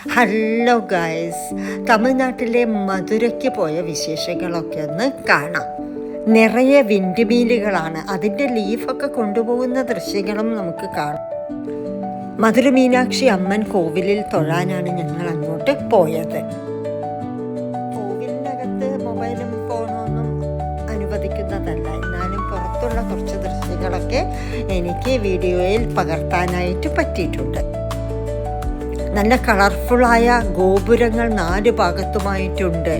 Hello guys, തമിഴ്നാട്ടിലെ മധുരയ്ക്ക് പോയ വിശേഷങ്ങളൊക്കെ ഒന്ന് കാണാം. നിറയെ വിൻഡ് അതിൻ്റെ ലീഫൊക്കെ കൊണ്ടുപോകുന്ന ദൃശ്യങ്ങളും നമുക്ക് കാണാം. മധുര മീനാക്ഷി അമ്മൻ കോവിലിൽ തൊഴാനാണ് ഞങ്ങൾ അങ്ങോട്ട് പോയത്. കോവിലിനകത്ത് മൊബൈലും ഫോണൊന്നും അനുവദിക്കുന്നതല്ല, എന്നാലും പുറത്തുള്ള കുറച്ച് ദൃശ്യങ്ങളൊക്കെ എനിക്ക് വീഡിയോയിൽ പകർത്താനായിട്ട് പറ്റിയിട്ടുണ്ട്. നല്ല കളർഫുള്ളായ ഗോപുരങ്ങൾ 4 ഭാഗത്തുമായിട്ടുണ്ട്.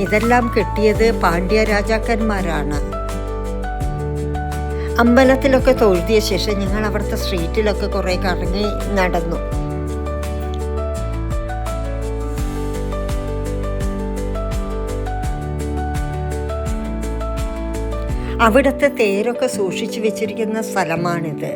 ഇതെല്ലാം കെട്ടിയത് പാണ്ഡ്യ രാജാക്കന്മാരാണ്. അമ്പലത്തിലൊക്കെ തൊഴുതിയ ശേഷം ഞങ്ങൾ അവിടുത്തെ സ്ട്രീറ്റിലൊക്കെ കുറേ കറങ്ങി നടന്നു. അവിടുത്തെ തേരൊക്കെ സൂക്ഷിച്ചു വെച്ചിരിക്കുന്ന സ്ഥലമാണിത്.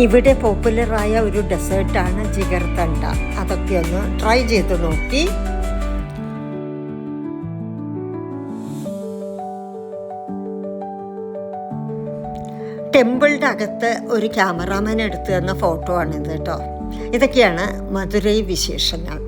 ഇവിടെ പോപ്പുലറായ ഒരു ഡെസേർട്ടാണ് ജിഗർതണ്ട. അതൊക്കെ ഒന്ന് ട്രൈ ചെയ്ത് നോക്കി. ടെമ്പിളിൻ്റെ അകത്ത് ഒരു ക്യാമറാമാൻ എടുത്തു തന്ന ഫോട്ടോ ആണിത് കേട്ടോ. ഇതൊക്കെയാണ് മധുരൈ വിശേഷങ്ങൾ.